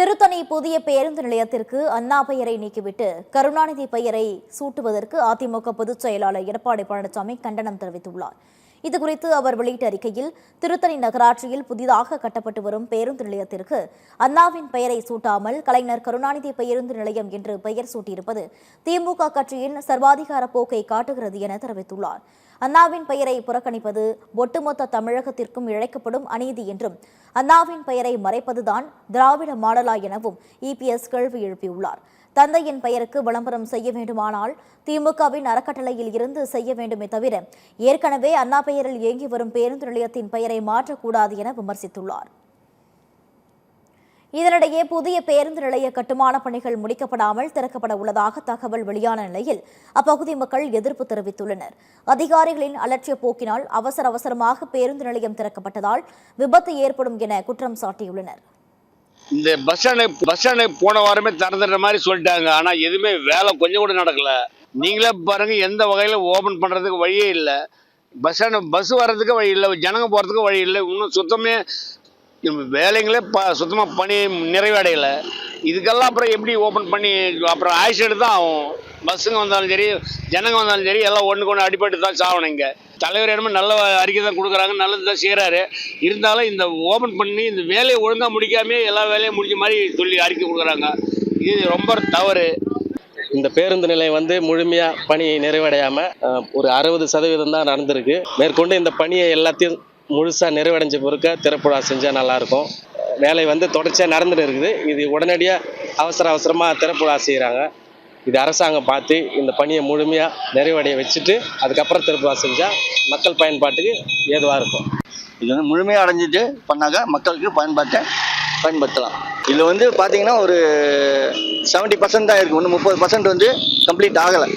திருத்தணி புதிய பேருந்து நிலையத்திற்கு அண்ணா பெயரை நீக்கிவிட்டு கருணாநிதி பெயரை சூட்டுவதற்கு அதிமுக பொதுச் செயலாளர் எடப்பாடி பழனிசாமி கண்டனம் தெரிவித்துள்ளார். இதுகுறித்து அவர் வெளியிட்ட அறிக்கையில், திருத்தணி நகராட்சியில் புதிதாக கட்டப்பட்டு வரும் பேருந்து நிலையத்திற்கு அண்ணாவின் பெயரை சூட்டாமல் கலைஞர் கருணாநிதி பேருந்து நிலையம் என்று பெயர் சூட்டியிருப்பது திமுக கட்சியின் சர்வாதிகார போக்கை காட்டுகிறது என தெரிவித்துள்ளார். அண்ணாவின் பெயரை புறக்கணிப்பது ஒட்டுமொத்த தமிழகத்திற்கும் இழைக்கப்படும் அநீதி என்றும், அண்ணாவின் பெயரை மறைப்பதுதான் திராவிட மாடலா எனவும் இபிஎஸ் கேள்வி எழுப்பியுள்ளார். தந்தையின் பெயருக்கு விளம்பரம் செய்ய வேண்டுமானால் திமுகவின் அறக்கட்டளையில் இருந்து செய்ய வேண்டுமே தவிர ஏற்கனவே அண்ணா பெயரில் இயங்கி வரும் பேருந்து நிலையத்தின் பெயரை மாற்றக்கூடாது என விமர்சித்துள்ளார். இதனிடையே புதிய பேருந்து நிலைய கட்டுமான பணிகள் முடிக்கப்படாமல் திறக்கப்பட உள்ளதாக தகவல் வெளியான நிலையில் அப்பகுதி மக்கள் எதிர்ப்பு தெரிவித்துள்ளனர். அதிகாரிகளின் அலட்சிய போக்கினால் அவசரமாக பேருந்து நிலையம் திறக்கப்பட்டதால் விபத்து ஏற்படும் என குற்றம் சாட்டியுள்ளனர். இந்த பஸ் ஸ்டாண்டு போன வாரமே திறந்துடுற மாதிரி சொல்லிட்டாங்க. ஆனா எதுவுமே வேலை கொஞ்சம் கூட நடக்கல. நீங்களே பாருங்க, எந்த வகையில ஓபன் பண்றதுக்கு வழியே இல்லை. பஸ் வர்றதுக்கு வழி இல்லை, ஜனங்க போறதுக்கு வழி இல்லை. இன்னும் சுத்தமே வேலைங்களே சுத்தமாக பணி நிறைவடையலை. இதுக்கெல்லாம் அப்புறம் எப்படி ஓப்பன் பண்ணி அப்புறம் ஆக்சிடென்ட் தான் ஆகும். பஸ்ஸுங்க வந்தாலும் சரி, ஜனங்க வந்தாலும் சரி, எல்லாம் ஒன்றுக்கு ஒன்று அடிபட்டு தான் சாகணும். இங்கே தலைவர் என்னமோ நல்ல அறிக்கை தான் கொடுக்குறாங்க, நல்லது தான் செய்கிறாரு. இருந்தாலும் இந்த ஓப்பன் பண்ணி இந்த வேலையை ஒழுங்காக முடிக்காமே எல்லா வேலையும் முடிஞ்ச மாதிரி சொல்லி அறிக்கை கொடுக்குறாங்க. இது ரொம்ப தவறு. இந்த பேருந்து நிலையம் முழுமையாக பணி நிறைவடையாமல் ஒரு 60% தான் நடந்திருக்கு. மேற்கொண்டு இந்த பணியை எல்லாத்தையும் முழுசாக நிறைவடைஞ்ச பிறகு திறப்புழா செஞ்சால் நல்லாயிருக்கும். வேலை தொடர்ச்சியாக நடந்துட்டு இருக்குது. இது உடனடியாக அவசரமாக திறப்புழா செய்கிறாங்க. இது அரசாங்கம் பார்த்து இந்த பணியை முழுமையாக நிறைவடைய வச்சுட்டு அதுக்கப்புறம் திறப்புழா செஞ்சால் மக்கள் பயன்பாட்டுக்கு ஏதுவாக இருக்கும். இது முழுமையாக அடைஞ்சிட்டு பண்ணாங்க மக்களுக்கு பயன்படுத்தலாம். இதில் பார்த்தீங்கன்னா ஒரு 70% தான் இருக்குது. இன்னும் 30% கம்ப்ளீட் ஆகலை.